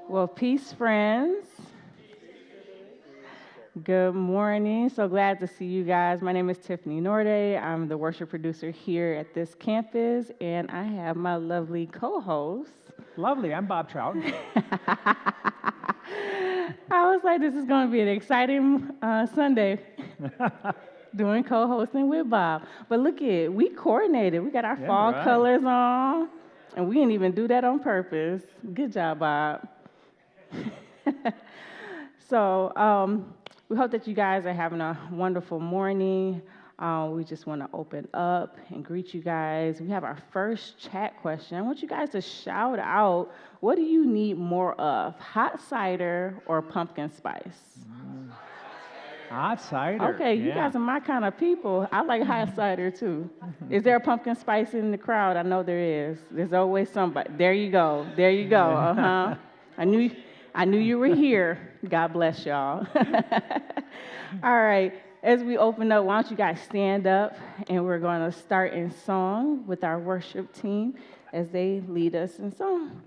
Well, peace, friends. Good morning. So glad to see you guys. My name is Tiffany Norday. I'm the worship producer here at this campus, and I have my lovely co-host. Lovely. I'm Bob Trout. I was like, this is going to be an exciting Sunday doing co-hosting with Bob. But look at, we coordinated. We got our fall right. colors on, and we didn't even do that on purpose. Good job, Bob. So we hope that you guys are having a wonderful morning. We just want to open up and greet you guys. We have our first chat question. I want you guys to shout out, what do you need more of, hot cider or pumpkin spice? Hot cider. Okay, you guys are my kind of people. I like hot cider too. Is there a pumpkin spice in the crowd? I know there is. There's always somebody. There you go. There you go. Uh-huh. I knew you were here. God bless y'all. All right. As we open up, why don't you guys stand up, and we're going to start in song with our worship team as they lead us in song.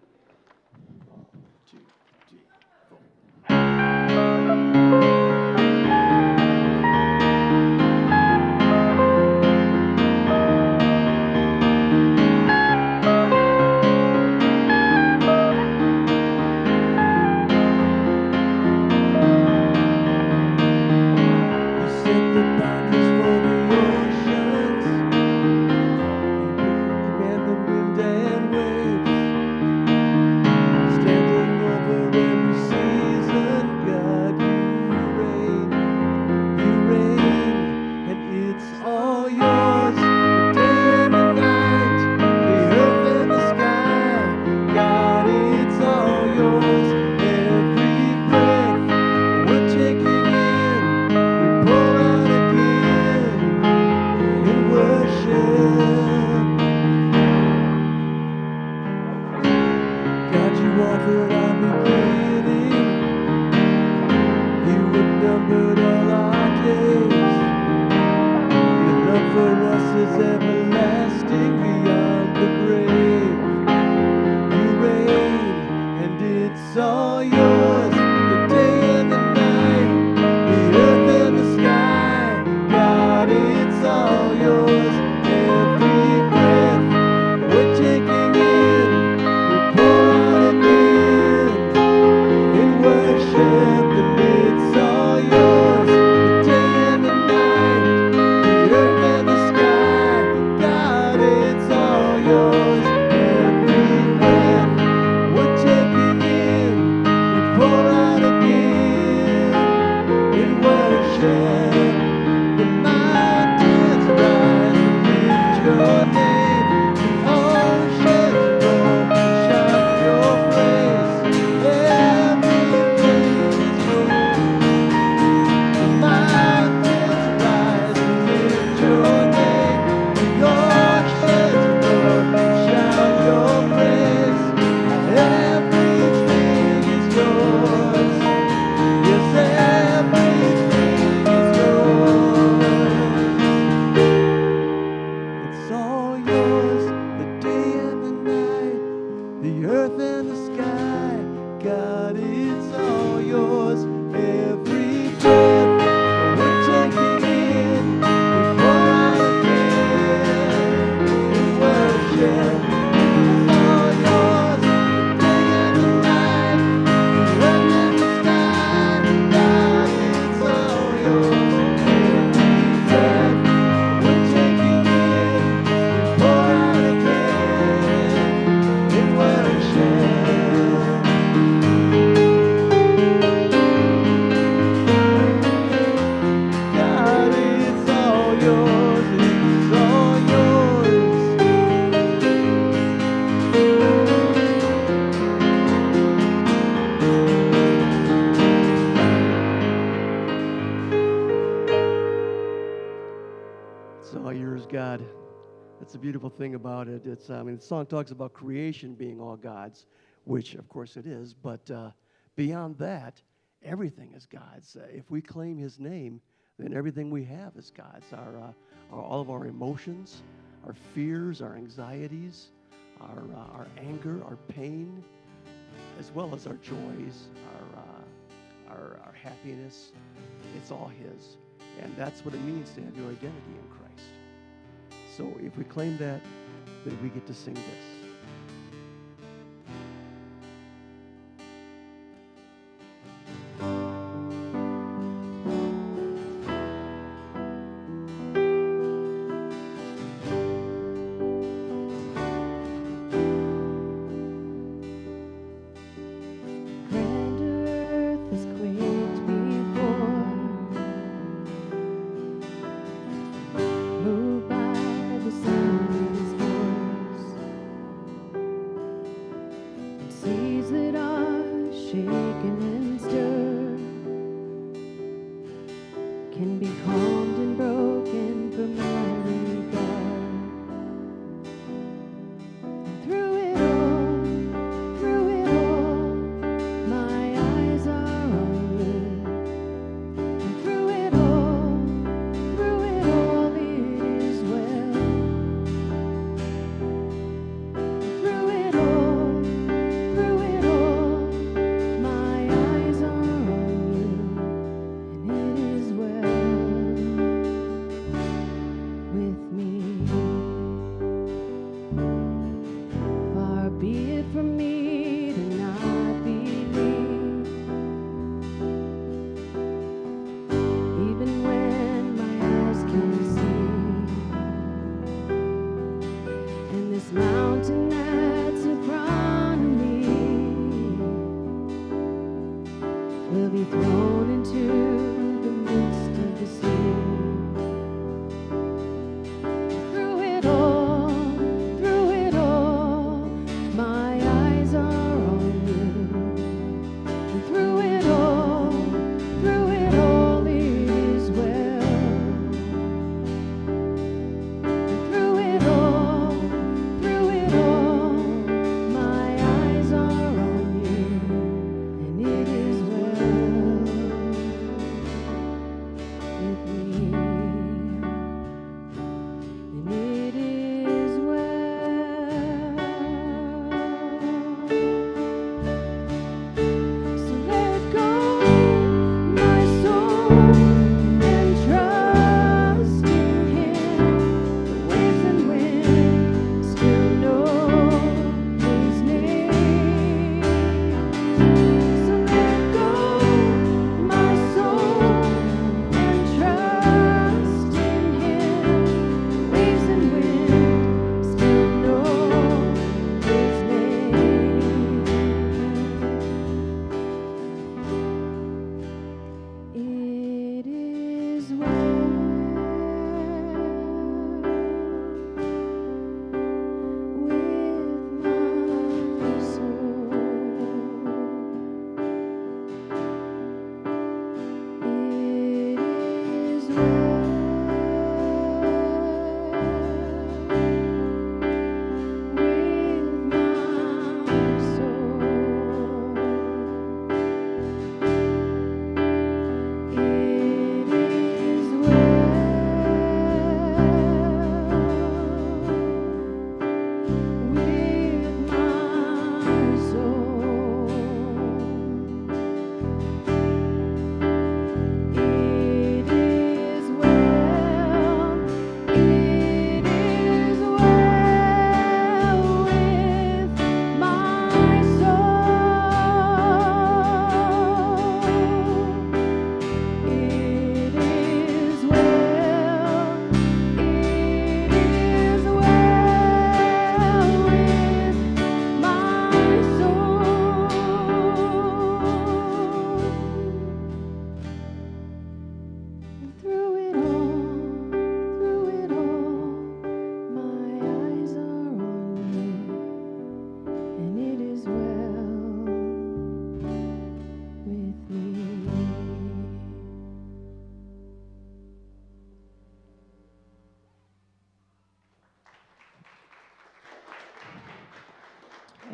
That's the beautiful thing about it. It's, the song talks about creation being all God's, which of course it is, but beyond that, everything is God's. If we claim His name, then everything we have is God's. All of our emotions, our fears, our anxieties, our anger, our pain, as well as our joys, our happiness. It's all His. And that's what it means to have your identity in Christ. So if we claim that, then we get to sing this.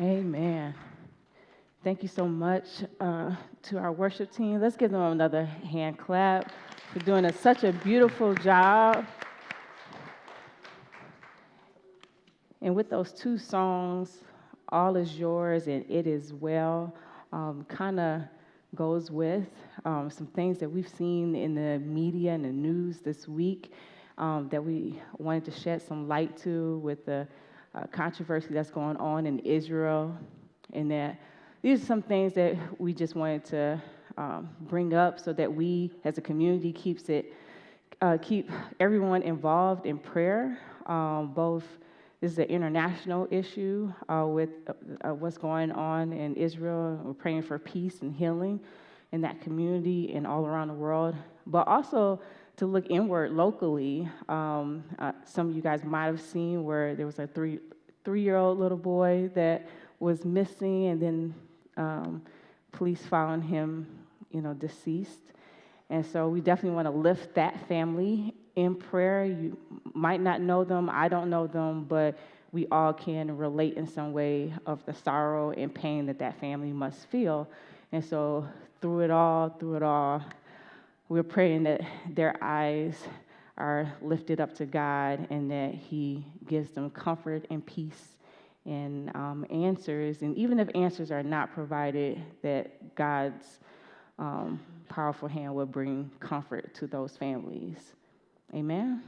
Amen. Thank you so much to our worship team. Let's give them another hand clap for doing such a beautiful job. And with those two songs, all is yours and it is well, kind of goes with some things that we've seen in the media and the news this week that we wanted to shed some light to with the controversy that's going on in Israel. And that these are some things that we just wanted to bring up so that we as a community keep everyone involved in prayer. Both this is an international issue with what's going on in Israel. We're praying for peace and healing in that community and all around the world, but also to look inward locally. Some of you guys might have seen where there was a three-year-old little boy that was missing, and then police found him, deceased. And so we definitely want to lift that family in prayer. You might not know them, I don't know them, but we all can relate in some way of the sorrow and pain that family must feel. And so through it all, we're praying that their eyes are lifted up to God and that He gives them comfort and peace and answers. And even if answers are not provided, that God's powerful hand will bring comfort to those families. Amen?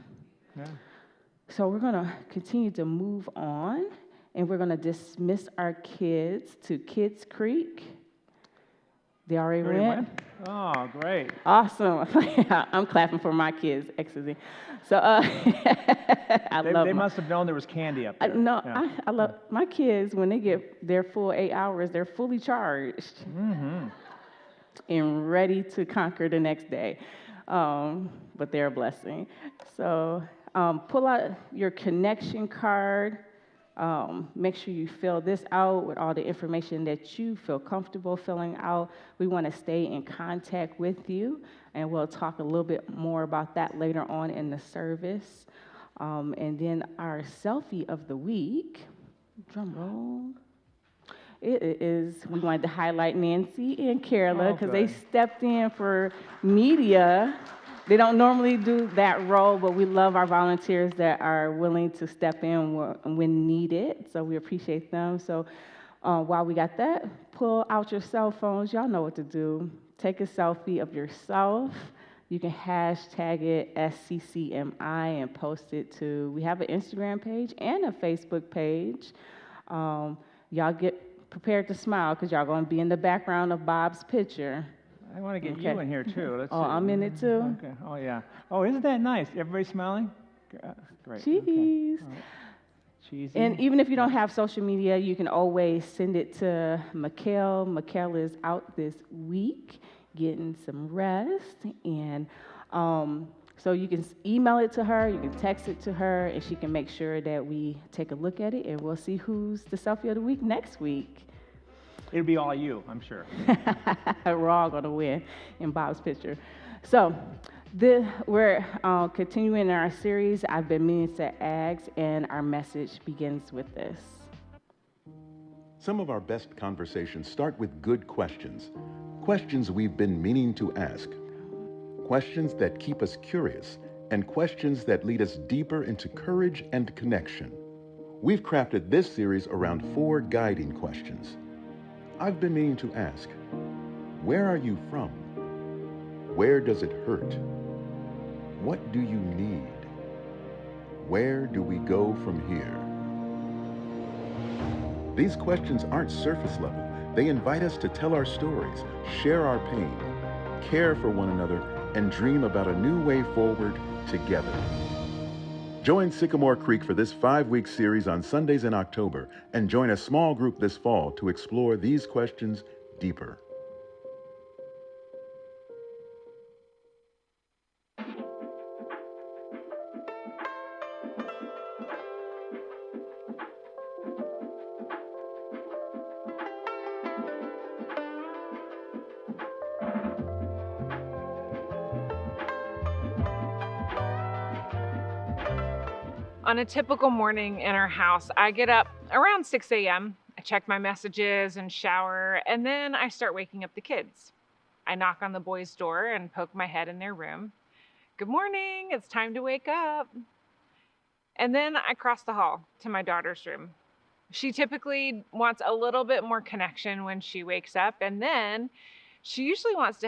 Yeah. So we're going to continue to move on, and we're going to dismiss our kids to Kids Creek. They already went? Oh, great. Awesome. I'm clapping for my kids. Excellent. So They must have known there was candy up there. I love my kids. When they get their full 8 hours, they're fully charged and ready to conquer the next day. But they're a blessing. So pull out your connection card. Make sure you fill this out with all the information that you feel comfortable filling out. We want to stay in contact with you, and we'll talk a little bit more about that later on in the service. And then our selfie of the week, drum roll. We wanted to highlight Nancy and Carla because they stepped in for media. They don't normally do that role, but we love our volunteers that are willing to step in when needed, so we appreciate them. So while we got that, pull out your cell phones. Y'all know what to do. Take a selfie of yourself. You can hashtag it SCCMI and post it to, we have an Instagram page and a Facebook page. Y'all get prepared to smile because y'all going to be in the background of Bob's picture. I want to get you in here, too. Let's see. I'm in it, too? Okay. Oh, yeah. Oh, isn't that nice? Everybody smiling? Great. Cheese. Okay. Right. Cheesy. And even if you don't have social media, you can always send it to Mikhail. Mikhail is out this week getting some rest. And so you can email it to her, you can text it to her, and she can make sure that we take a look at it, and we'll see who's the selfie of the week next week. It'll be all you, I'm sure. We're all going to win in Bob's picture. So we're continuing our series, I've Been Meaning to Ask, and our message begins with this. Some of our best conversations start with good questions. Questions we've been meaning to ask. Questions that keep us curious, and questions that lead us deeper into courage and connection. We've crafted this series around 4 guiding questions. I've been meaning to ask, where are you from? Where does it hurt? What do you need? Where do we go from here? These questions aren't surface level. They invite us to tell our stories, share our pain, care for one another, and dream about a new way forward together. Join Sycamore Creek for this 5-week series on Sundays in October, and join a small group this fall to explore these questions deeper. On a typical morning in our house, I get up around 6 a.m. I check my messages and shower, and then I start waking up the kids. I knock on the boys' door and poke my head in their room. Good morning, it's time to wake up. And then I cross the hall to my daughter's room. She typically wants a little bit more connection when she wakes up, and then she usually wants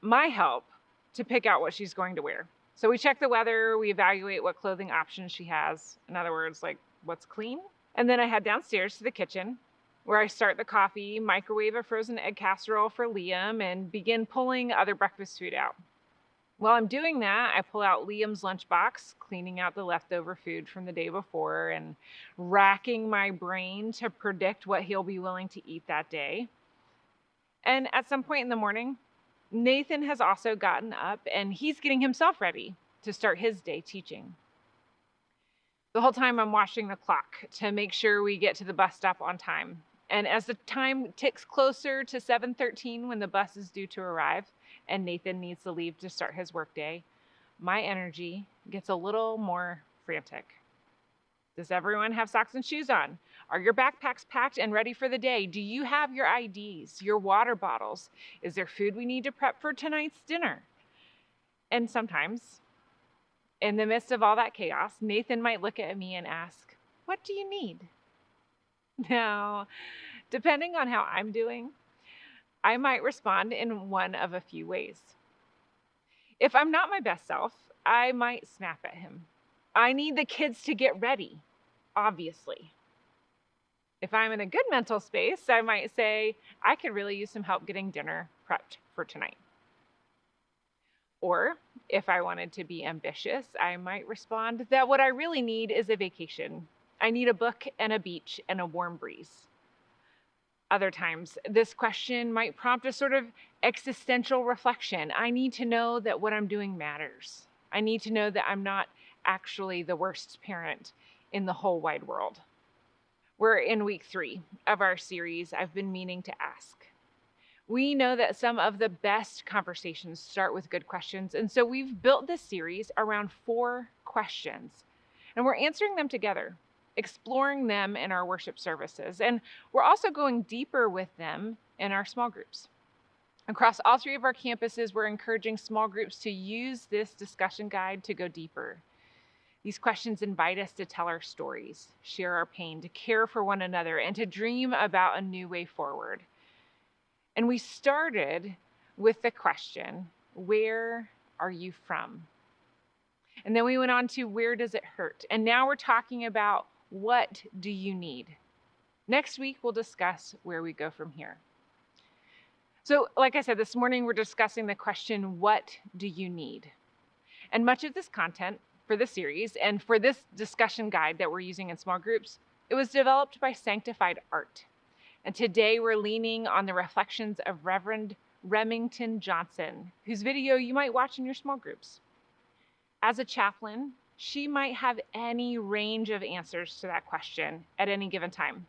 my help to pick out what she's going to wear. So we check the weather, we evaluate what clothing options she has. In other words, like what's clean. And then I head downstairs to the kitchen where I start the coffee, microwave a frozen egg casserole for Liam, and begin pulling other breakfast food out. While I'm doing that, I pull out Liam's lunchbox, cleaning out the leftover food from the day before and racking my brain to predict what he'll be willing to eat that day. And at some point in the morning, Nathan has also gotten up and he's getting himself ready to start his day teaching. The whole time I'm watching the clock to make sure we get to the bus stop on time. And as the time ticks closer to 7:13 when the bus is due to arrive and Nathan needs to leave to start his workday, my energy gets a little more frantic. Does everyone have socks and shoes on? Are your backpacks packed and ready for the day? Do you have your IDs, your water bottles? Is there food we need to prep for tonight's dinner? And sometimes, in the midst of all that chaos, Nathan might look at me and ask, "What do you need?" Now, depending on how I'm doing, I might respond in one of a few ways. If I'm not my best self, I might snap at him. I need the kids to get ready, obviously. If I'm in a good mental space, I might say, I could really use some help getting dinner prepped for tonight. Or if I wanted to be ambitious, I might respond that what I really need is a vacation. I need a book and a beach and a warm breeze. Other times, this question might prompt a sort of existential reflection. I need to know that what I'm doing matters. I need to know that I'm not actually the worst parent in the whole wide world. We're in week 3 of our series, I've been meaning to ask. We know that some of the best conversations start with good questions, and so we've built this series around 4 questions, and we're answering them together, exploring them in our worship services, and we're also going deeper with them in our small groups. Across all 3 of our campuses, we're encouraging small groups to use this discussion guide to go deeper. These questions invite us to tell our stories, share our pain, to care for one another, and to dream about a new way forward. And we started with the question, where are you from? And then we went on to, where does it hurt? And now we're talking about, what do you need? Next week, we'll discuss where we go from here. So, like I said, this morning, we're discussing the question, what do you need? And much of this content for this series and for this discussion guide that we're using in small groups, it was developed by Sanctified Art. And today we're leaning on the reflections of Reverend Remington Johnson, whose video you might watch in your small groups. As a chaplain, she might have any range of answers to that question at any given time.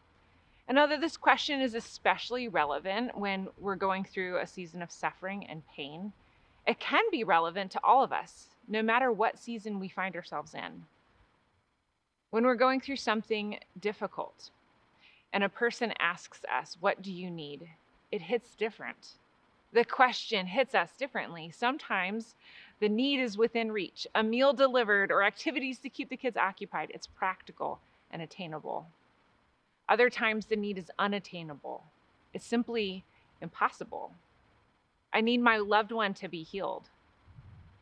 And although this question is especially relevant when we're going through a season of suffering and pain, it can be relevant to all of us, no matter what season we find ourselves in. When we're going through something difficult and a person asks us, what do you need? It hits different. The question hits us differently. Sometimes the need is within reach, a meal delivered or activities to keep the kids occupied. It's practical and attainable. Other times the need is unattainable. It's simply impossible. I need my loved one to be healed.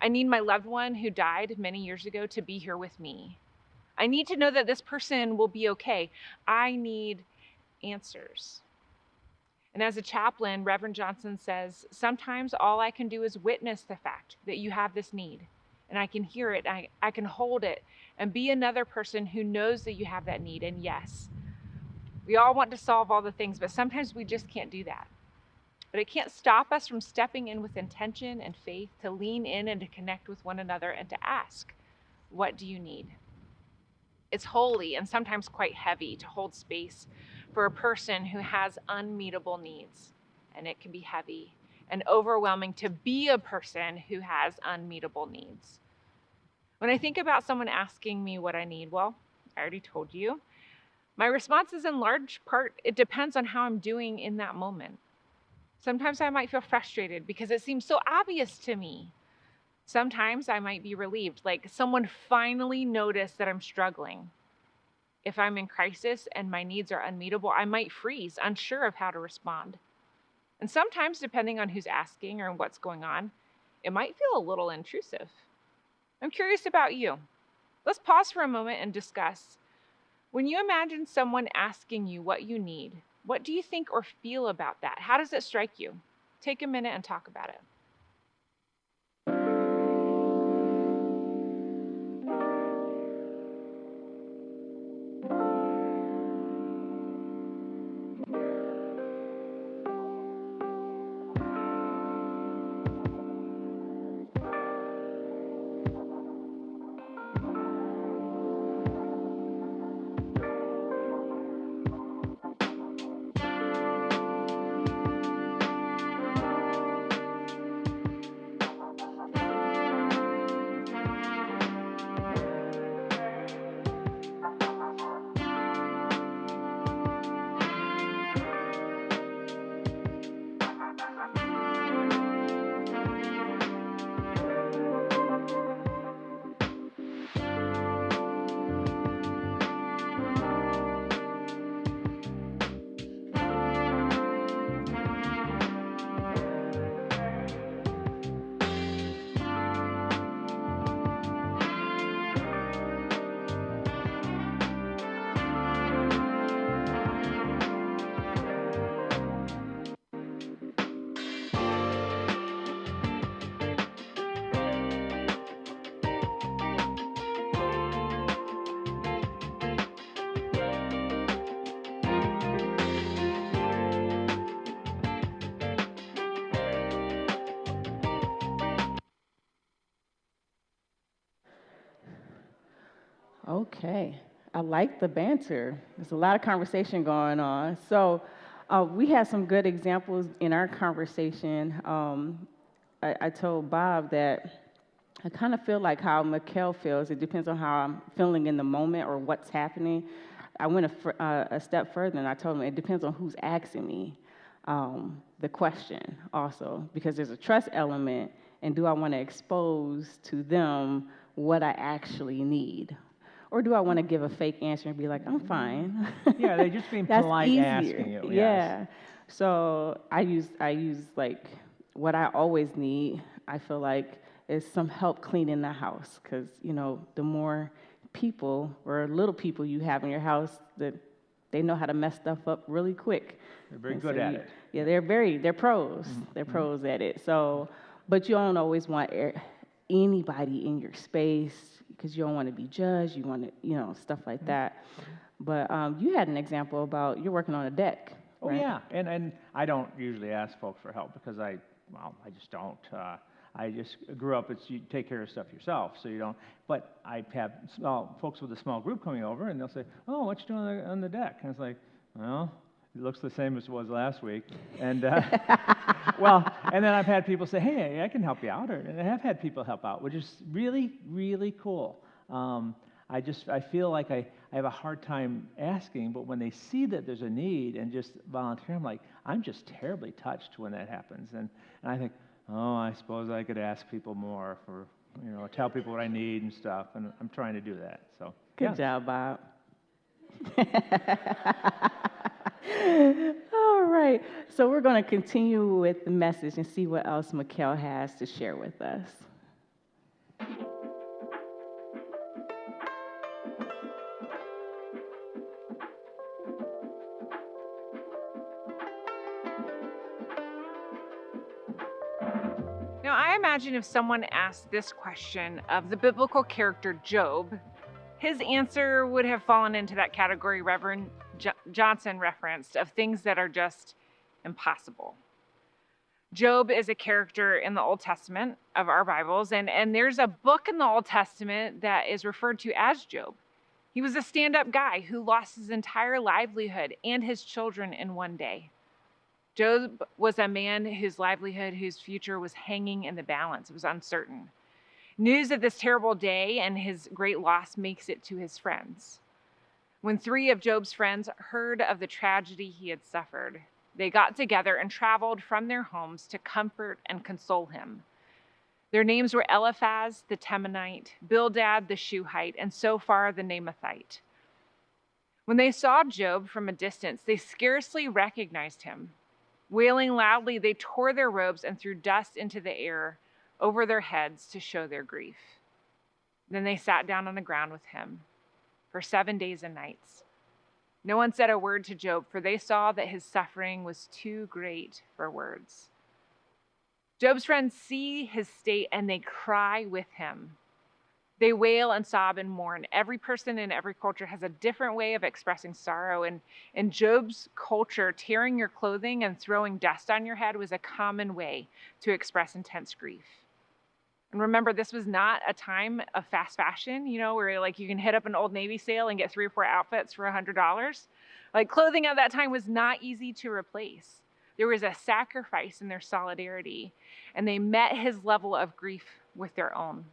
I need my loved one who died many years ago to be here with me. I need to know that this person will be okay. I need answers. And as a chaplain, Reverend Johnson says, sometimes all I can do is witness the fact that you have this need. And I can hear it, I can hold it, and be another person who knows that you have that need. And yes, we all want to solve all the things, but sometimes we just can't do that. But it can't stop us from stepping in with intention and faith to lean in and to connect with one another and to ask, what do you need? It's holy and sometimes quite heavy to hold space for a person who has unmeetable needs. And it can be heavy and overwhelming to be a person who has unmeetable needs. When I think about someone asking me what I need, well, I already told you. My response is in large part, it depends on how I'm doing in that moment. Sometimes I might feel frustrated because it seems so obvious to me. Sometimes I might be relieved, like someone finally noticed that I'm struggling. If I'm in crisis and my needs are unmeetable, I might freeze, unsure of how to respond. And sometimes, depending on who's asking or what's going on, it might feel a little intrusive. I'm curious about you. Let's pause for a moment and discuss. When you imagine someone asking you what you need, what do you think or feel about that? How does it strike you? Take a minute and talk about it. Okay, I like the banter. There's a lot of conversation going on. So we had some good examples in our conversation. I told Bob that I kind of feel like how Mikkel feels. It depends on how I'm feeling in the moment or what's happening. I went a step further and I told him it depends on who's asking me the question also, because there's a trust element, and do I want to expose to them what I actually need? Or do I want to give a fake answer and be like, I'm fine? Yeah, they just being That's polite easier. asking you. Yes. Yeah. So I use like what I always need, I feel like, is some help cleaning the house. Because, you know, the more people or little people you have in your house, they know how to mess stuff up really quick. They're very And good so at it. Yeah, they're pros. Mm-hmm. They're pros at it. So, but you don't always want anybody in your space because you don't want to be judged. You want to, you know, stuff like that. But you had an example about you're working on a deck. Oh, right? yeah, and I don't usually ask folks for help because I just don't. I just grew up, you take care of stuff yourself, so you don't. But I have folks with a small group coming over, and they'll say, oh, what you doing on the deck? And it's like, well, it looks the same as it was last week. And, well, and then I've had people say, hey, I can help you out. And I have had people help out, which is really, really cool. I feel like I have a hard time asking, but when they see that there's a need and just volunteer, I'm just terribly touched when that happens. And I think, oh, I suppose I could ask people more for, you know, tell people what I need and stuff, and I'm trying to do that. So Good job, Bob. All right, so we're going to continue with the message and see what else Mikkel has to share with us. Now, I imagine if someone asked this question of the biblical character Job, his answer would have fallen into that category Reverend Johnson referenced of things that are just impossible. Job is a character in the Old Testament of our Bibles, and there's a book in the Old Testament that is referred to as Job. He was a stand-up guy who lost his entire livelihood and his children in one day. Job was a man whose livelihood, whose future was hanging in the balance. It was uncertain. News of this terrible day and his great loss makes it to his friends. When 3 of Job's friends heard of the tragedy he had suffered, they got together and traveled from their homes to comfort and console him. Their names were Eliphaz the Temanite, Bildad the Shuhite, and Zophar the Naamathite. When they saw Job from a distance, they scarcely recognized him. Wailing loudly, they tore their robes and threw dust into the air over their heads to show their grief. Then they sat down on the ground with him for 7 days and nights. No one said a word to Job, for they saw that his suffering was too great for words. Job's friends see his state and they cry with him. They wail and sob and mourn. Every person in every culture has a different way of expressing sorrow. And in Job's culture, tearing your clothing and throwing dust on your head was a common way to express intense grief. And remember, this was not a time of fast fashion, where like you can hit up an Old Navy sale and get 3 or 4 outfits for $100. Like clothing at that time was not easy to replace. There was a sacrifice in their solidarity, and they met his level of grief with their own.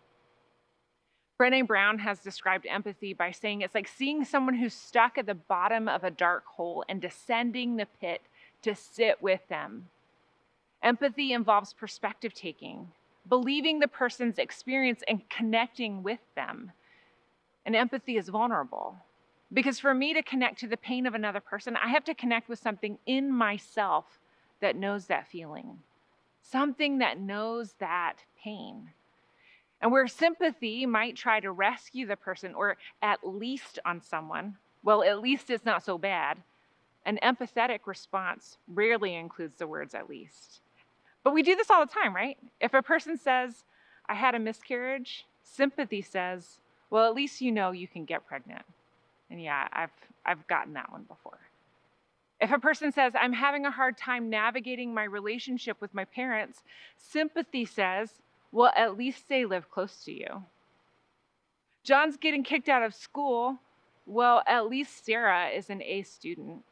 Brené Brown has described empathy by saying it's like seeing someone who's stuck at the bottom of a dark hole and descending the pit to sit with them. Empathy involves perspective taking, believing the person's experience and connecting with them. And empathy is vulnerable. Because for me to connect to the pain of another person, I have to connect with something in myself that knows that feeling, something that knows that pain. And where sympathy might try to rescue the person or at least on someone, well, at least it's not so bad, an empathetic response rarely includes the words at least. But we do this all the time, right? If a person says, I had a miscarriage, sympathy says, well, at least you know you can get pregnant. And yeah, I've gotten that one before. If a person says, I'm having a hard time navigating my relationship with my parents, sympathy says, well, at least they live close to you. John's getting kicked out of school. Well, at least Sarah is an A student.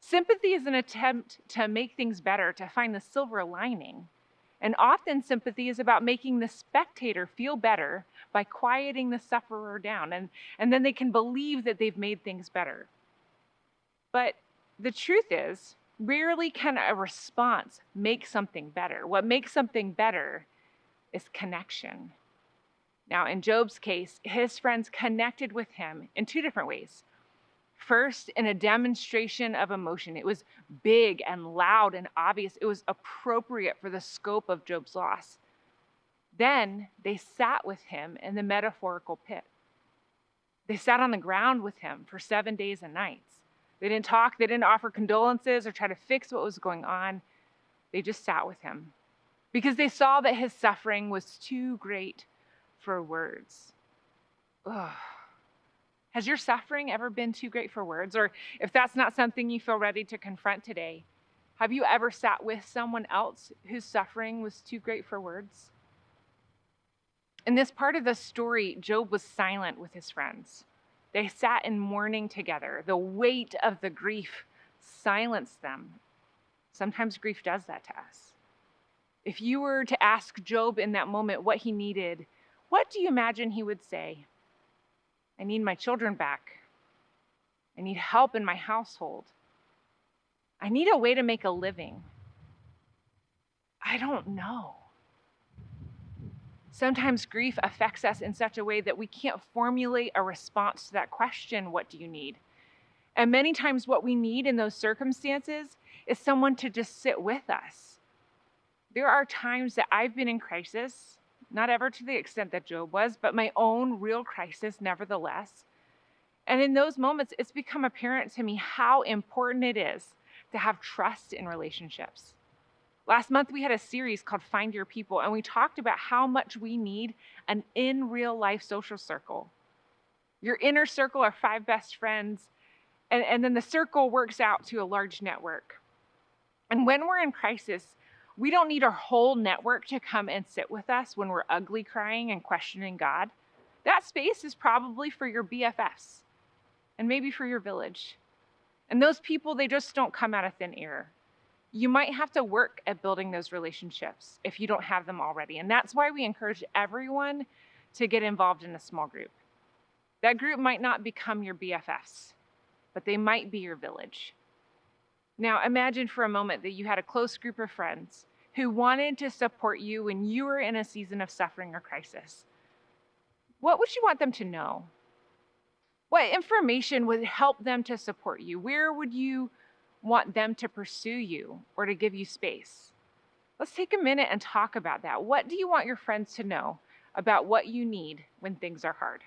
Sympathy is an attempt to make things better, to find the silver lining. And often sympathy is about making the spectator feel better by quieting the sufferer down. And then they can believe that they've made things better. But the truth is, rarely can a response make something better. What makes something better is connection. Now, in Job's case, his friends connected with him in 2 different ways. First, in a demonstration of emotion. It was big and loud and obvious. It was appropriate for the scope of Job's loss. Then they sat with him in the metaphorical pit. They sat on the ground with him for 7 days and nights. They didn't talk, they didn't offer condolences or try to fix what was going on. They just sat with him because they saw that his suffering was too great for words. Ugh. Has your suffering ever been too great for words? Or if that's not something you feel ready to confront today, have you ever sat with someone else whose suffering was too great for words? In this part of the story, Job was silent with his friends. They sat in mourning together. The weight of the grief silenced them. Sometimes grief does that to us. If you were to ask Job in that moment what he needed, what do you imagine he would say? I need my children back. I need help in my household. I need a way to make a living. I don't know. Sometimes grief affects us in such a way that we can't formulate a response to that question, what do you need? And many times what we need in those circumstances is someone to just sit with us. There are times that I've been in crisis, not ever to the extent that Job was, but my own real crisis nevertheless. And in those moments, it's become apparent to me how important it is to have trust in relationships. Last month, we had a series called Find Your People, and we talked about how much we need an in real life social circle. Your inner circle are 5 best friends, and then the circle works out to a large network. And when we're in crisis, we don't need our whole network to come and sit with us when we're ugly crying and questioning God. That space is probably for your BFFs and maybe for your village. And those people, they just don't come out of thin air. You might have to work at building those relationships if you don't have them already. And that's why we encourage everyone to get involved in a small group. That group might not become your BFFs, but they might be your village. Now, imagine for a moment that you had a close group of friends who wanted to support you when you were in a season of suffering or crisis. What would you want them to know? What information would help them to support you? Where would you want them to pursue you or to give you space? Let's take a minute and talk about that. What do you want your friends to know about what you need when things are hard?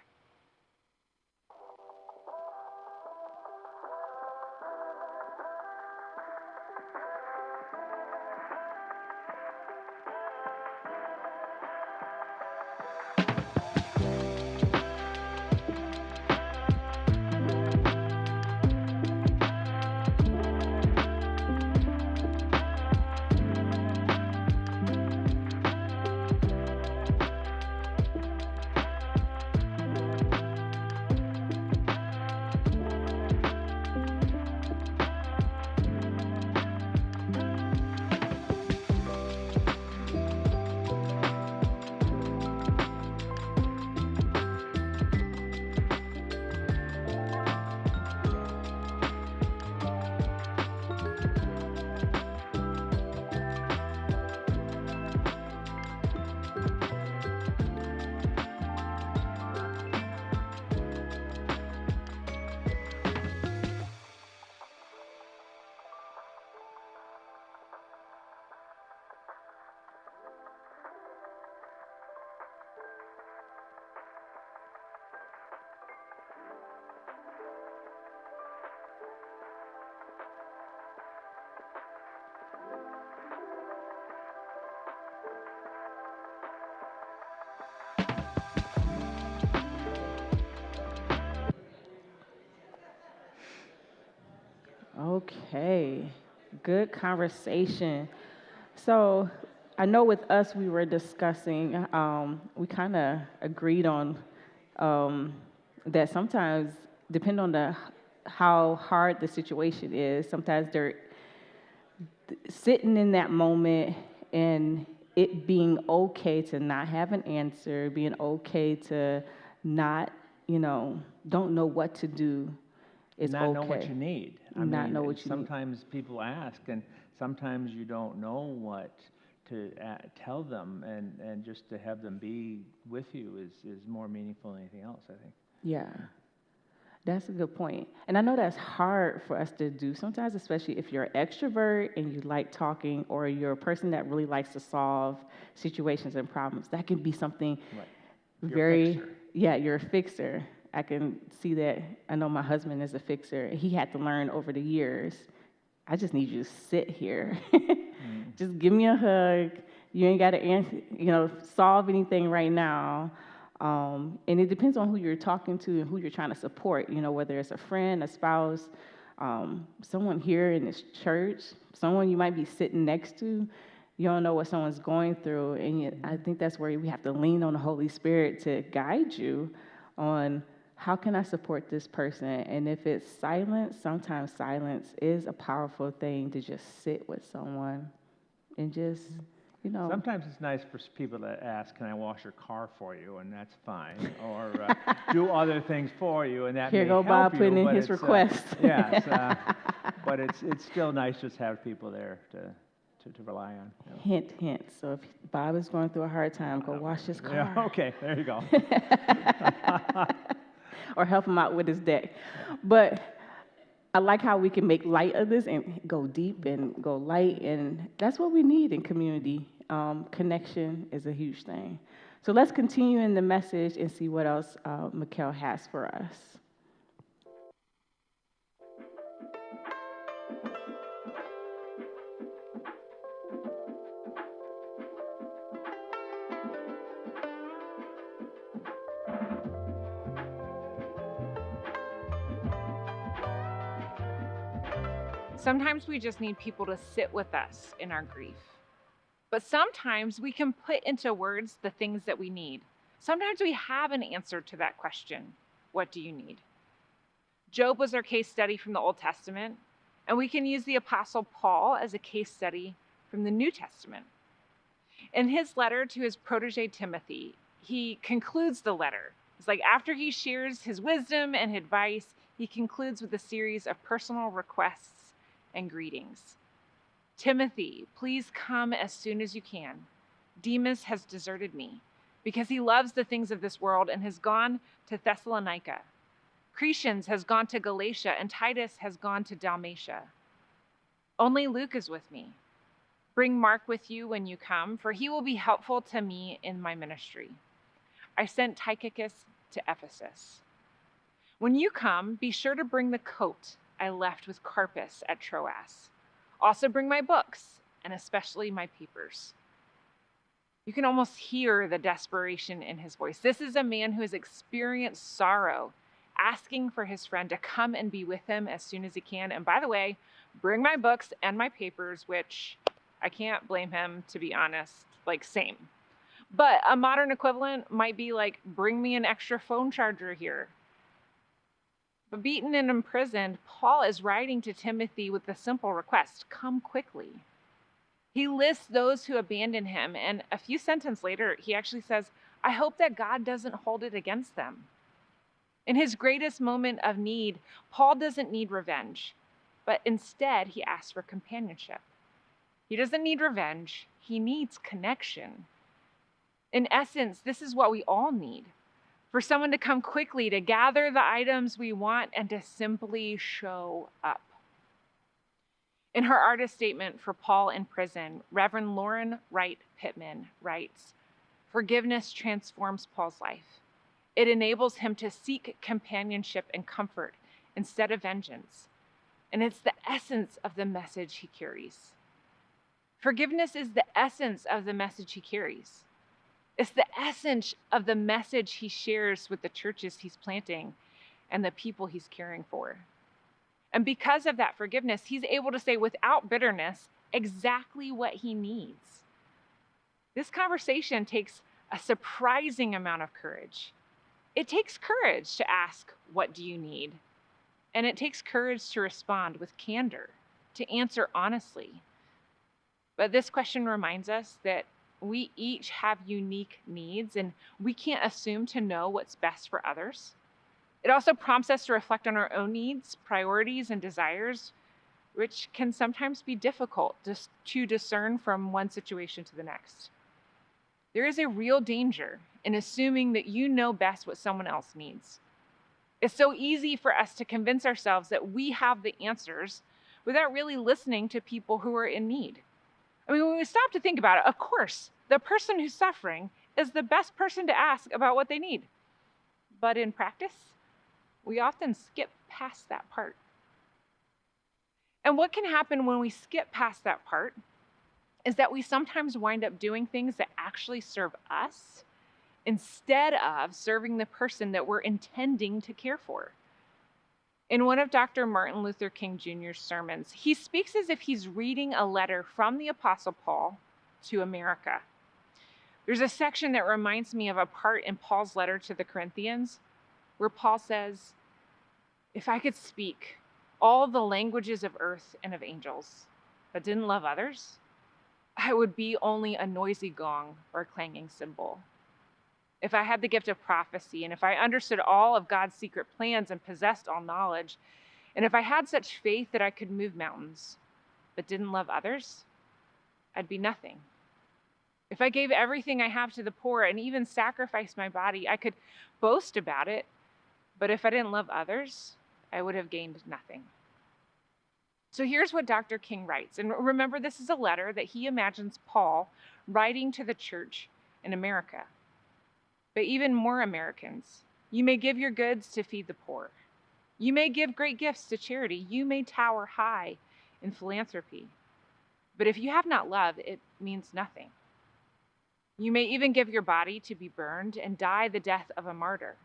Okay, good conversation. So I know with us, we were discussing, we kind of agreed on um, that sometimes, depending on how hard the situation is, sometimes they're sitting in that moment and it being okay to not have an answer, being okay to not, don't know what to do is Not okay. know what you need. I Not mean, know what you need. sometimes people ask, and sometimes you don't know what to tell them, and just to have them be with you is more meaningful than anything else, I think. Yeah, that's a good point. And I know that's hard for us to do sometimes, especially if you're an extrovert and you like talking, or you're a person that really likes to solve situations and problems. That can be something Right. very, yeah, you're a fixer. I can see that. I know my husband is a fixer. He had to learn over the years, I just need you to sit here. Just give me a hug. You ain't got to answer, solve anything right now. And it depends on who you're talking to and who you're trying to support, whether it's a friend, a spouse, someone here in this church, someone you might be sitting next to. You don't know what someone's going through. And I think that's where we have to lean on the Holy Spirit to guide you on how can I support this person. And if it's silence, sometimes silence is a powerful thing to just sit with someone and just, Sometimes it's nice for people to ask, "Can I wash your car for you?" And that's fine, or do other things for you, and that Here may go help Bob you, putting in but his it's, request. yes, but it's still nice just to have people there to rely on. Hint, hint. So if Bob is going through a hard time, go wash his car. Yeah, okay, there you go. Or help him out with his deck. But I like how we can make light of this and go deep and go light, and that's what we need in community. Connection is a huge thing. So let's continue in the message and see what else Mikkel has for us. Sometimes we just need people to sit with us in our grief. But sometimes we can put into words the things that we need. Sometimes we have an answer to that question. What do you need? Job was our case study from the Old Testament, and we can use the Apostle Paul as a case study from the New Testament. In his letter to his protege Timothy, he concludes the letter. It's like after he shares his wisdom and advice, he concludes with a series of personal requests and greetings. Timothy, please come as soon as you can. Demas has deserted me because he loves the things of this world and has gone to Thessalonica. Crescens has gone to Galatia, and Titus has gone to Dalmatia. Only Luke is with me. Bring Mark with you when you come, for he will be helpful to me in my ministry. I sent Tychicus to Ephesus. When you come, be sure to bring the coat I left with Carpus at Troas. Also bring my books, and especially my papers. You can almost hear the desperation in his voice. This is a man who has experienced sorrow, asking for his friend to come and be with him as soon as he can. And by the way, bring my books and my papers, which I can't blame him, to be honest, like same. But a modern equivalent might be like, bring me an extra phone charger here. But beaten and imprisoned, Paul is writing to Timothy with the simple request, come quickly. He lists those who abandon him, and a few sentences later, he actually says, I hope that God doesn't hold it against them. In his greatest moment of need, Paul doesn't need revenge, but instead he asks for companionship. He doesn't need revenge, he needs connection. In essence, this is what we all need. For someone to come quickly, to gather the items we want, and to simply show up. In her artist statement for Paul in prison, Reverend Lauren Wright Pittman writes, forgiveness transforms Paul's life. It enables him to seek companionship and comfort instead of vengeance. And it's the essence of the message he carries. Forgiveness is the essence of the message he carries. It's the essence of the message he shares with the churches he's planting and the people he's caring for. And because of that forgiveness, he's able to say without bitterness exactly what he needs. This conversation takes a surprising amount of courage. It takes courage to ask, what do you need? And it takes courage to respond with candor, to answer honestly. But this question reminds us that we each have unique needs, and we can't assume to know what's best for others. It also prompts us to reflect on our own needs, priorities, and desires, which can sometimes be difficult to discern from one situation to the next. There is a real danger in assuming that you know best what someone else needs. It's so easy for us to convince ourselves that we have the answers without really listening to people who are in need. I mean, when we stop to think about it, of course, the person who's suffering is the best person to ask about what they need. But in practice, we often skip past that part. And what can happen when we skip past that part is that we sometimes wind up doing things that actually serve us instead of serving the person that we're intending to care for. In one of Dr. Martin Luther King Jr.'s sermons, he speaks as if he's reading a letter from the Apostle Paul to America. There's a section that reminds me of a part in Paul's letter to the Corinthians where Paul says, if I could speak all the languages of earth and of angels, but didn't love others, I would be only a noisy gong or a clanging cymbal. If I had the gift of prophecy, and if I understood all of God's secret plans and possessed all knowledge, and if I had such faith that I could move mountains, but didn't love others, I'd be nothing. If I gave everything I have to the poor and even sacrificed my body, I could boast about it, but if I didn't love others, I would have gained nothing. So here's what Dr. King writes. And remember, this is a letter that he imagines Paul writing to the church in America. But even more Americans, you may give your goods to feed the poor. You may give great gifts to charity. You may tower high in philanthropy. But if you have not love, it means nothing. You may even give your body to be burned and die the death of a martyr.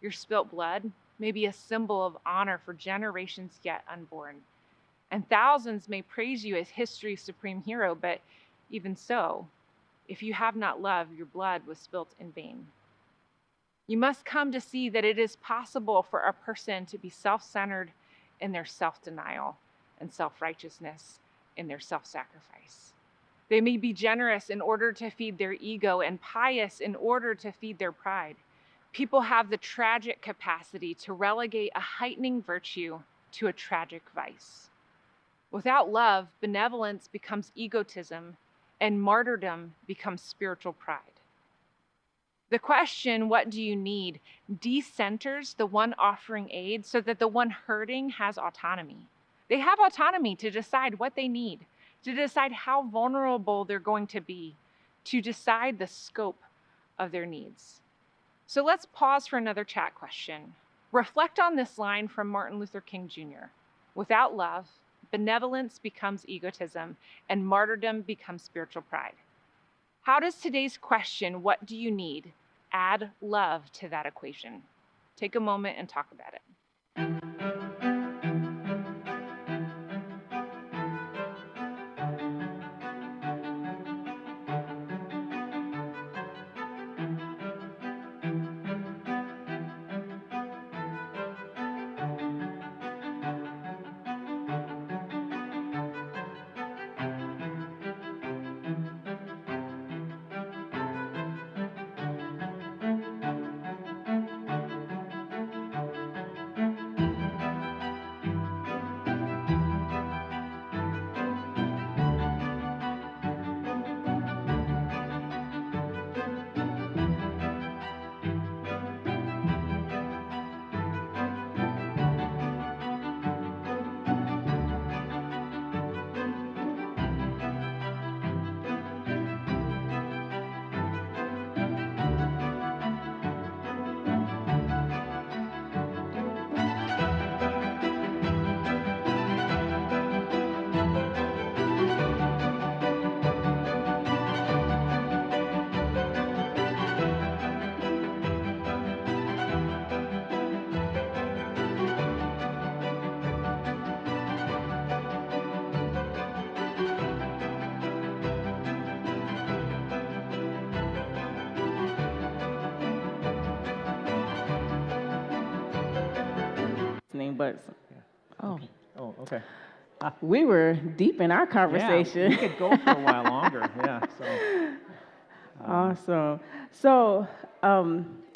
Your spilt blood may be a symbol of honor for generations yet unborn. And thousands may praise you as history's supreme hero, but even so, if you have not love, your blood was spilt in vain. You must come to see that it is possible for a person to be self-centered in their self-denial and self-righteousness in their self-sacrifice. They may be generous in order to feed their ego and pious in order to feed their pride. People have the tragic capacity to relegate a heightening virtue to a tragic vice. Without love, benevolence becomes egotism and martyrdom becomes spiritual pride. The question, what do you need, decenters the one offering aid so that the one hurting has autonomy. They have autonomy to decide what they need, to decide how vulnerable they're going to be, to decide the scope of their needs. So let's pause for another chat question. Reflect on this line from Martin Luther King Jr. Without love, benevolence becomes egotism, and martyrdom becomes spiritual pride. How does today's question, what do you need, add love to that equation? Take a moment and talk about it. But oh, Oh, okay. we were deep in our Yeah, conversation. we could go for a while longer. Yeah. So. Awesome. So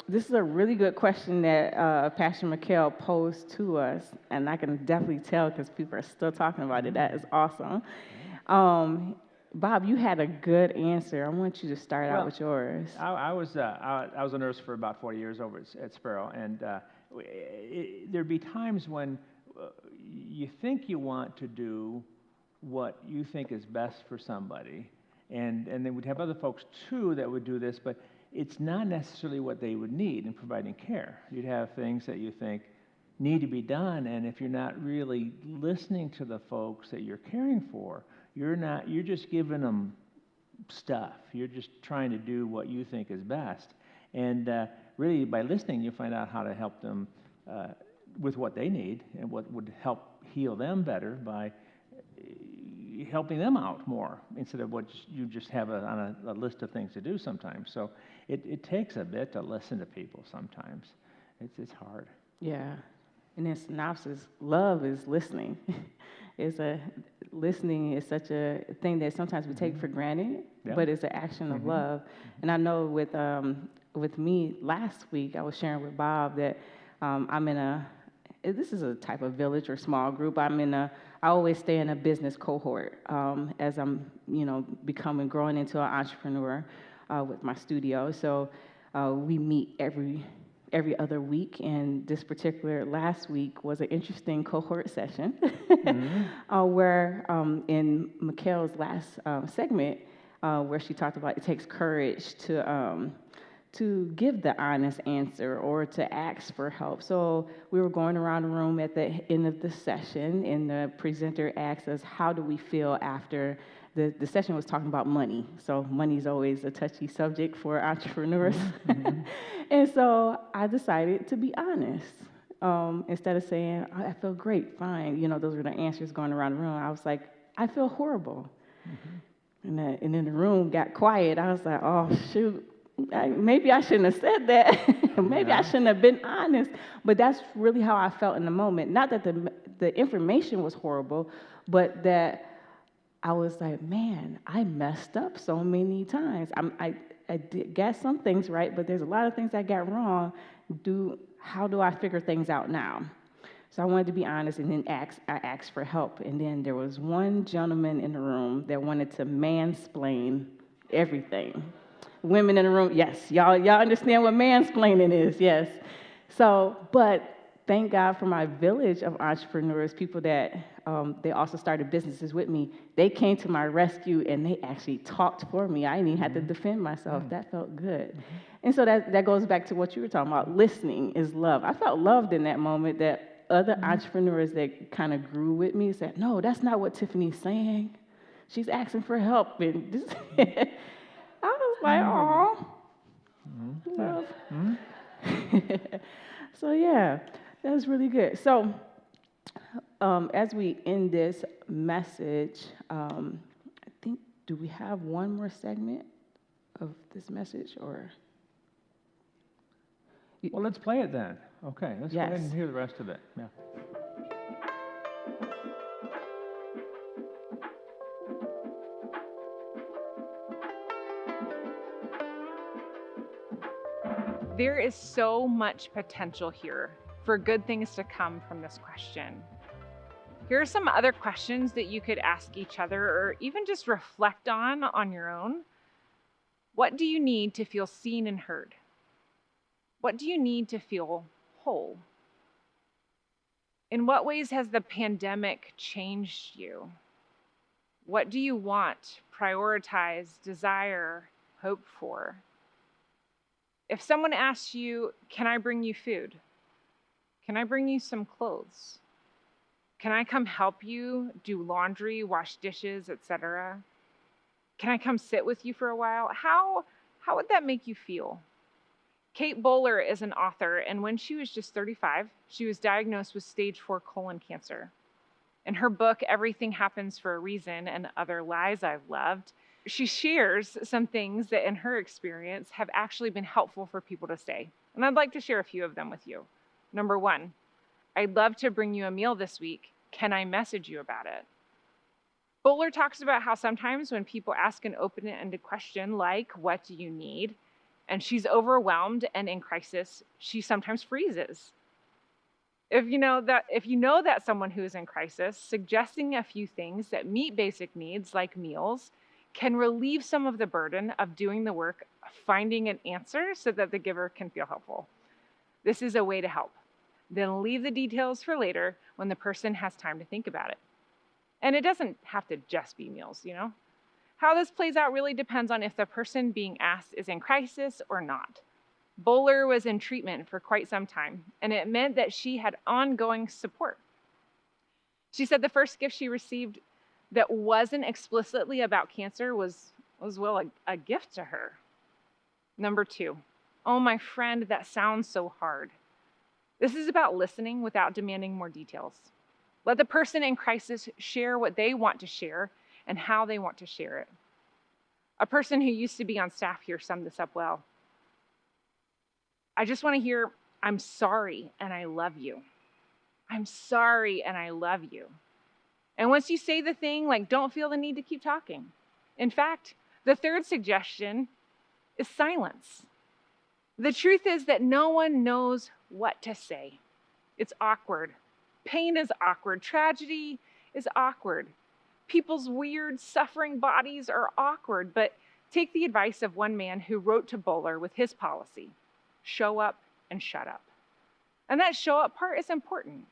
this is a really good question that Pastor McHale posed to us, and I can definitely tell because people are still talking about it. That is awesome. Bob, you had a good answer. I want you to start out with yours. I was a nurse for about 40 years over at Sparrow, and there'd be times when you think you want to do what you think is best for somebody, and then we'd have other folks too that would do this, but it's not necessarily what they would need in providing care. You'd have things that you think need to be done, and if you're not really listening to the folks that you're caring for, you're just giving them stuff. You're just trying to do what you think is best. And really, by listening, you find out how to help them with what they need and what would help heal them better by helping them out more instead of what you just have on a list of things to do sometimes. So it takes a bit to listen to people sometimes. It's hard. Yeah. And in synopsis, love is listening. Listening is such a thing that sometimes we take for granted, but it's an action of love. And I know with me last week, I was sharing with Bob that I'm in this is a type of village or small group. I always stay in a business cohort as I'm, growing into an entrepreneur with my studio. So we meet every other week, and this particular last week was an interesting cohort session where in Mikhail's last segment, where she talked about it takes courage to give the honest answer or to ask for help. So we were going around the room at the end of the session, and the presenter asked us, how do we feel after the session was talking about money. So money's always a touchy subject for entrepreneurs. And so I decided to be honest. Instead of saying, I feel great, fine, those were the answers going around the room. I was like, I feel horrible. And then the room got quiet. I was like, oh, shoot. Maybe I shouldn't have said that. Maybe I shouldn't have been honest. But that's really how I felt in the moment. Not that the information was horrible, but that I was like, man, I messed up so many times. I did get some things right, but there's a lot of things I got wrong. How do I figure things out now? So I wanted to be honest, and then I asked for help. And then there was one gentleman in the room that wanted to mansplain everything. women in the room, yes, y'all understand what mansplaining is, yes. So, but thank God for my village of entrepreneurs, people that they also started businesses with me. They came to my rescue and they actually talked for me. I didn't even have to defend myself. That felt good. And so that goes back to what you were talking about. Listening is love. I felt loved in that moment that other entrepreneurs that kind of grew with me said, no, that's not what Tiffany's saying. She's asking for help. And this I was like, oh, love. So yeah, that was really good. So as we end this message, I think, do we have one more segment of this message or? Well, let's play it then. Okay, let's go ahead and Yes. hear the rest of it. Yeah. There is so much potential here for good things to come from this question. Here are some other questions that you could ask each other or even just reflect on your own. What do you need to feel seen and heard? What do you need to feel whole? In what ways has the pandemic changed you? What do you want, prioritize, desire, hope for? If someone asks you, can I bring you food? Can I bring you some clothes? Can I come help you do laundry, wash dishes, etc.? Can I come sit with you for a while? How would that make you feel? Kate Bowler is an author, and when she was just 35, she was diagnosed with stage 4 colon cancer. In her book, Everything Happens for a Reason and Other Lies I've Loved, she shares some things that in her experience have actually been helpful for people to say. And I'd like to share a few of them with you. Number 1, I'd love to bring you a meal this week. Can I message you about it? Bowler talks about how sometimes when people ask an open-ended question like, what do you need? And she's overwhelmed and in crisis, she sometimes freezes. If you know that someone who is in crisis, suggesting a few things that meet basic needs like meals can relieve some of the burden of doing the work of finding an answer so that the giver can feel helpful. This is a way to help. Then leave the details for later when the person has time to think about it. And it doesn't have to just be meals, How this plays out really depends on if the person being asked is in crisis or not. Bowler was in treatment for quite some time, and it meant that she had ongoing support. She said the first gift she received that wasn't explicitly about cancer was a gift to her. Number 2, oh, my friend, that sounds so hard. This is about listening without demanding more details. Let the person in crisis share what they want to share and how they want to share it. A person who used to be on staff here summed this up well. I just want to hear, I'm sorry and I love you. I'm sorry and I love you. And once you say the thing, don't feel the need to keep talking. In fact, the third suggestion is silence. The truth is that no one knows what to say. It's awkward. Pain is awkward. Tragedy is awkward. People's weird, suffering bodies are awkward, but take the advice of one man who wrote to Bowler with his policy: show up and shut up. And that show up part is important.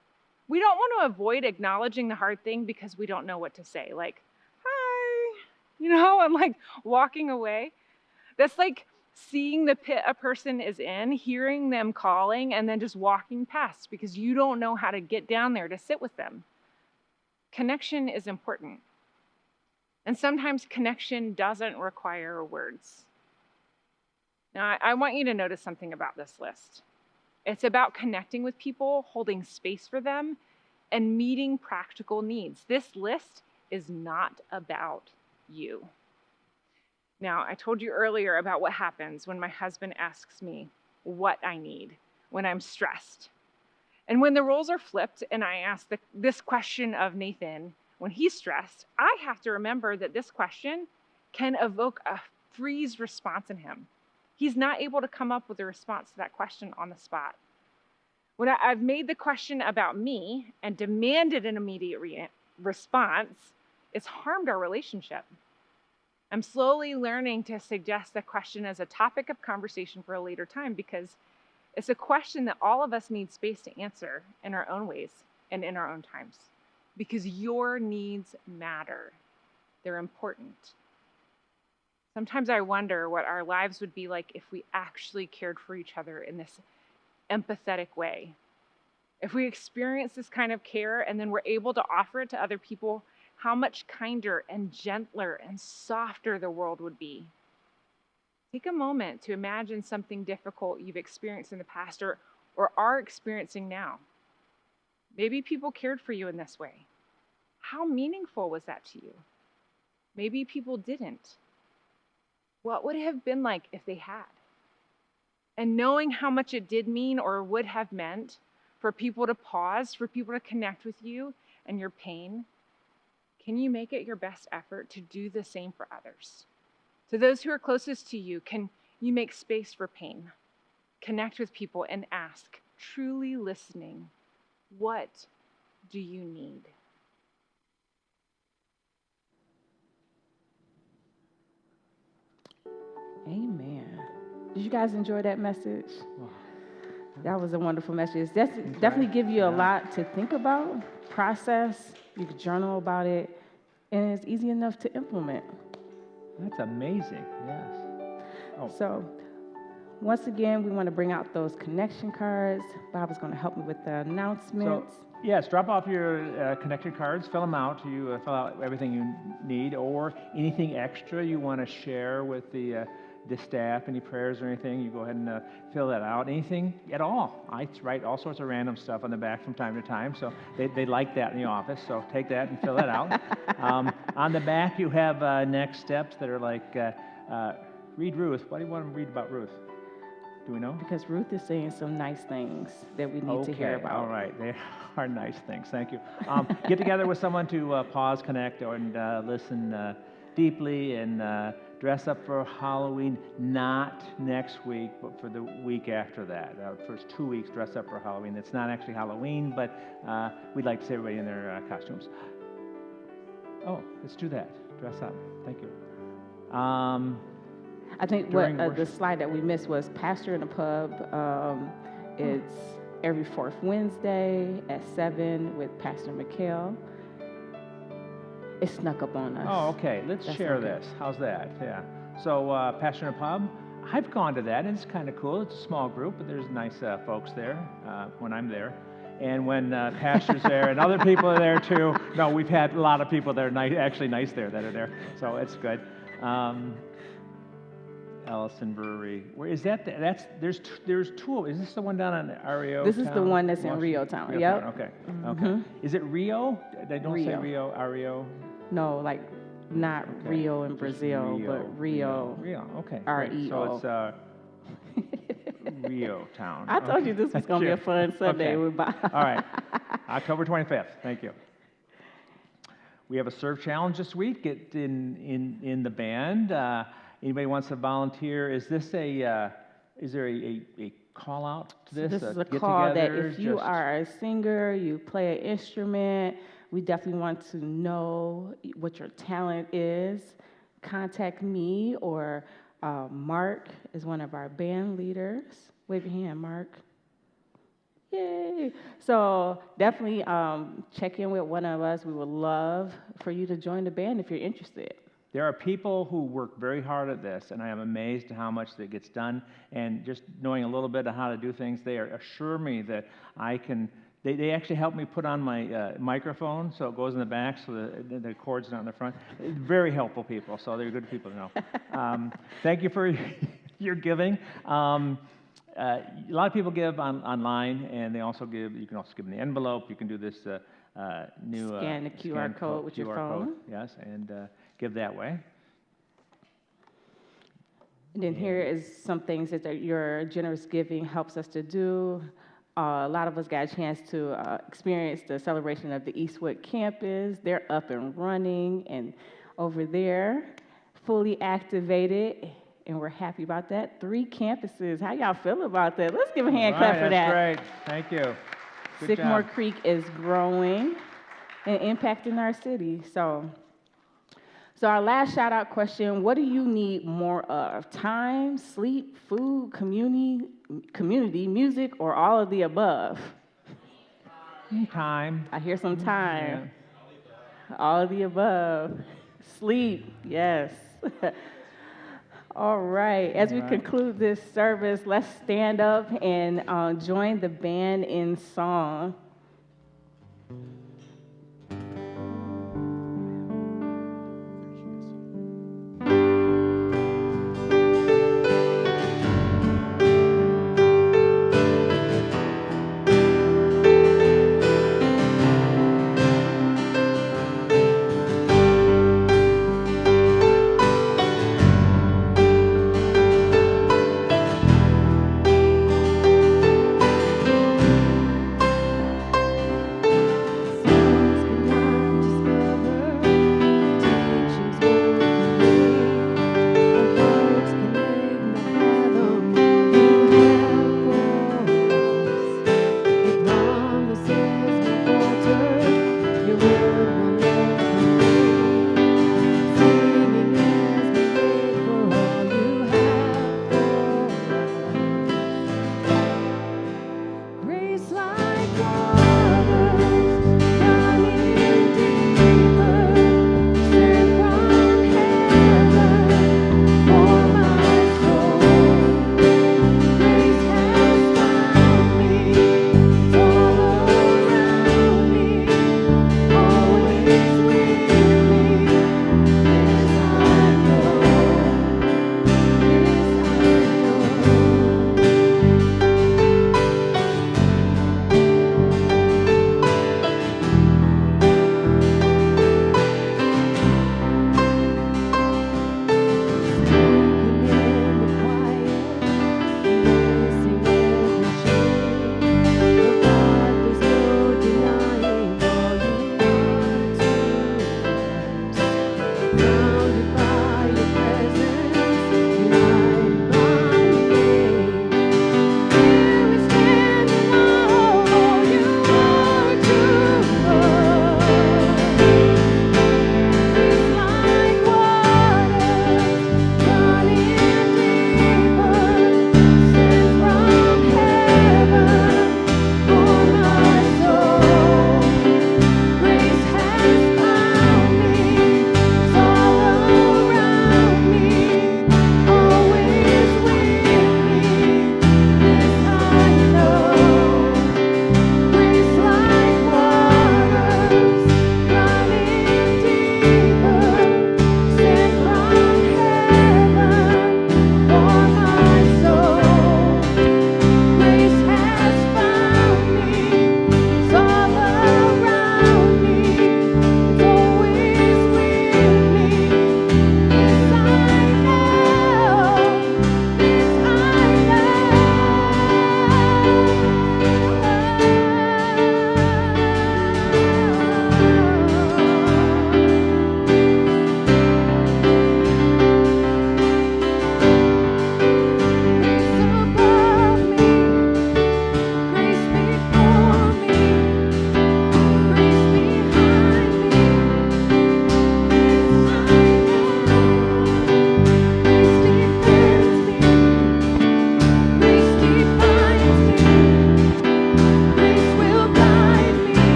We don't want to avoid acknowledging the hard thing because we don't know what to say, like, hi, and walking away. That's like seeing the pit a person is in, hearing them calling, and then just walking past because you don't know how to get down there to sit with them. Connection is important. And sometimes connection doesn't require words. Now, I want you to notice something about this list. It's about connecting with people, holding space for them, and meeting practical needs. This list is not about you. Now, I told you earlier about what happens when my husband asks me what I need when I'm stressed. And when the roles are flipped and I ask this question of Nathan when he's stressed, I have to remember that this question can evoke a freeze response in him. He's not able to come up with a response to that question on the spot. When I've made the question about me and demanded an immediate response, it's harmed our relationship. I'm slowly learning to suggest the question as a topic of conversation for a later time because it's a question that all of us need space to answer in our own ways and in our own times. Because your needs matter. They're important. Sometimes I wonder what our lives would be like if we actually cared for each other in this empathetic way. If we experience this kind of care and then we're able to offer it to other people, how much kinder and gentler and softer the world would be. Take a moment to imagine something difficult you've experienced in the past or are experiencing now. Maybe people cared for you in this way. How meaningful was that to you? Maybe people didn't. What would it have been like if they had? And knowing how much it did mean or would have meant for people to pause, for people to connect with you and your pain, can you make it your best effort to do the same for others? To those who are closest to you, can you make space for pain? Connect with people and ask, truly listening, what do you need? Amen. Did you guys enjoy that message? That was a wonderful message. That's definitely give you a lot to think about, process. You can journal about it, and it's easy enough to implement. That's amazing, yes. Oh. So, once again, we want to bring out those connection cards. Bob is going to help me with the announcements. So, yes, drop off your connection cards, fill them out. You fill out everything you need or anything extra you want to share with the staff, any prayers or anything, you go ahead and fill that out. Anything at all. I write all sorts of random stuff on the back from time to time, so they like that in the office, so take that and fill that out. On the back, you have next steps that are like, read Ruth. What do you want to read about Ruth? Do we know? Because Ruth is saying some nice things that we need to hear about. All right. They are nice things. Thank you. Get together with someone to pause, connect, and listen deeply and dress up for Halloween, not next week, but for the week after that. First 2 weeks, dress up for Halloween. It's not actually Halloween, but we'd like to see everybody in their costumes. Oh, let's do that. Dress up. Thank you. I think what the slide that we missed was Pastor in the Pub. It's every fourth Wednesday at 7 with Pastor McHale. It snuck up on us. Oh, okay. Let's share this. How's that? Yeah. So, Pastor in a Pub, I've gone to that, and it's kind of cool. It's a small group, but there's nice folks there when I'm there. And when Pastor's there and other people are there too. No, we've had a lot of people that are actually nice there that are there. So it's good. Ellison Brewery. Where is that? There's two. Is this the one down on Rio? This is the one that's in Rio Town. Yep. Okay. Okay. Is it Rio? They don't say Rio. Rio. No, like not Rio in Brazil, but Rio. Rio. Okay. R-E-O. So it's Rio Town. I told you this was going to be a fun Sunday with Bob. All right. October 25th. Thank you. We have a serve challenge this week. Get in the band. Anybody wants to volunteer? Is this is there a call out to this? This is a call that if you are a singer, you play an instrument, we definitely want to know what your talent is. Contact me or Mark is one of our band leaders. Wave your hand, Mark. Yay. So definitely check in with one of us. We would love for you to join the band if you're interested. There are people who work very hard at this, and I am amazed at how much that gets done. And just knowing a little bit of how to do things, they assure me that I can. They actually help me put on my microphone so it goes in the back so the cord's not in the front. Very helpful people, so they're good people to know. Thank you for your giving. A lot of people give online, and they also give. You can also give in the envelope. You can do this new scan the QR code with your phone. Code, yes, and give that way. And then here is some things that your generous giving helps us to do. A lot of us got a chance to experience the celebration of the Eastwood campus. They're up and running and over there, fully activated, and we're happy about that. 3 campuses. How y'all feel about that? Let's give a hand clap for that. That's great. Thank you. Good Sycamore job. Creek is growing and impacting our city. So So our last shout out question, what do you need more of? Time, sleep, food, community, music, or all of the above? Time. I hear some time. Yeah. All of the above. Sleep, yes. All right, as we conclude this service, let's stand up and join the band in song.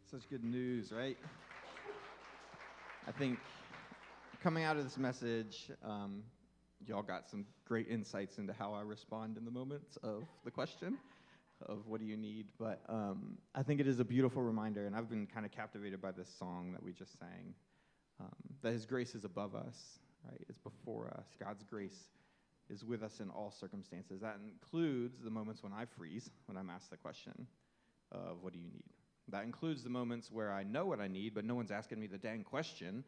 Such good news, right? I think coming out of this message, y'all got some great insights into how I respond in the moments of the question of what do you need. But I think it is a beautiful reminder, and I've been kind of captivated by this song that we just sang, that His grace is above us, right? It's before us. God's grace is with us in all circumstances. That includes the moments when I freeze, when I'm asked the question of what do you need? That includes the moments where I know what I need, but no one's asking me the dang question,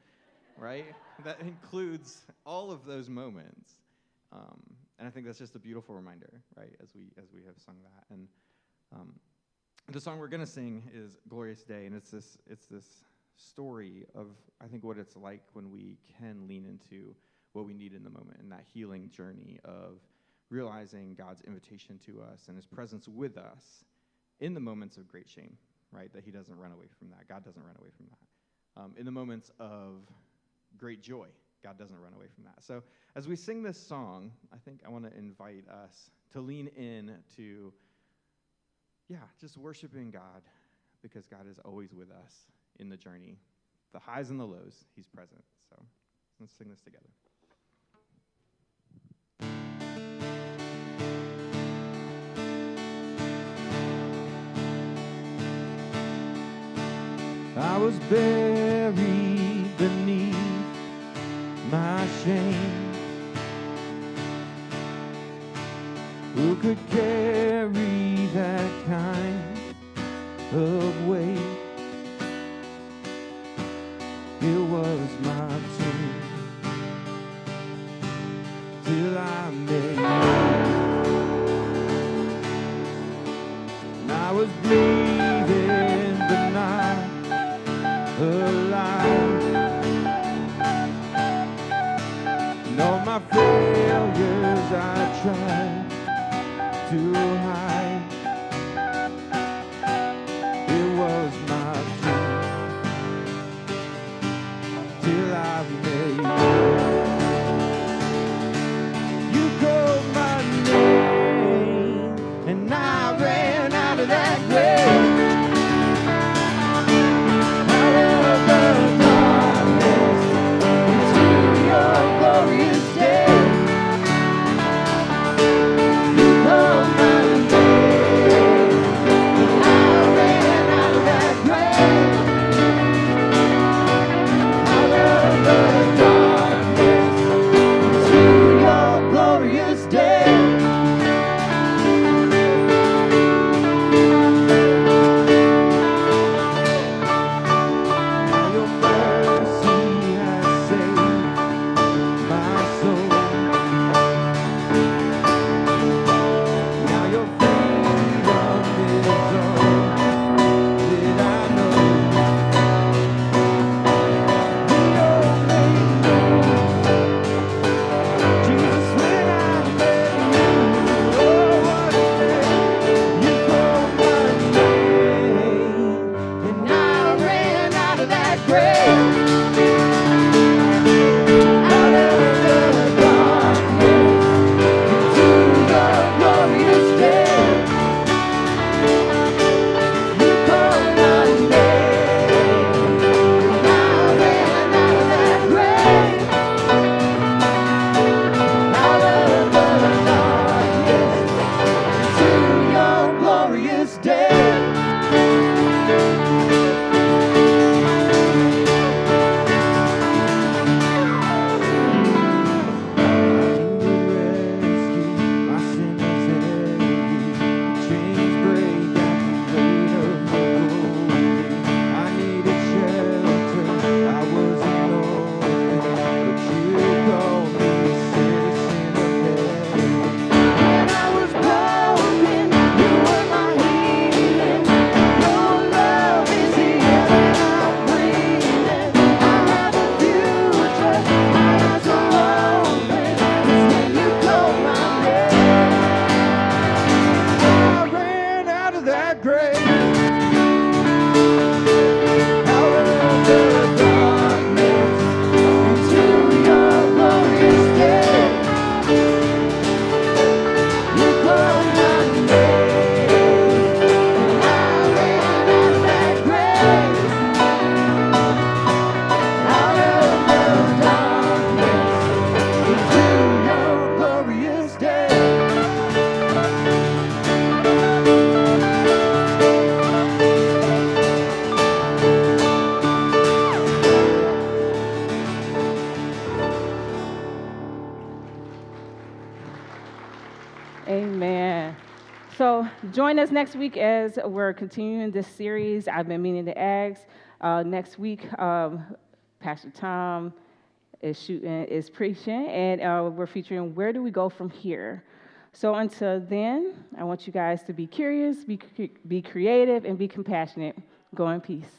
right? That includes all of those moments. And I think that's just a beautiful reminder, right, as we have sung that. And the song we're going to sing is Glorious Day, and it's this story of, I think, what it's like when we can lean into what we need in the moment, and that healing journey of realizing God's invitation to us and His presence with us in the moments of great shame, right, that He doesn't run away from that. God doesn't run away from that. In the moments of great joy, God doesn't run away from that. So as we sing this song, I think I want to invite us to lean in to, just worshiping God, because God is always with us in the journey. The highs and the lows, He's present. So let's sing this together. I was buried beneath my shame. Who could carry that kind of weight? It was my tomb till I met you. And I was breathing but not alive. And all my failures I tried to hide. It was my tomb till I met you. You called my name, and I ran out of that grave. Glorious day. You called my name. Amen. So join us next week as we're continuing this series. I've been meaning to ask. Next week, Pastor Tom is preaching, and we're featuring Where Do We Go From Here? So until then, I want you guys to be curious, be creative, and be compassionate. Go in peace.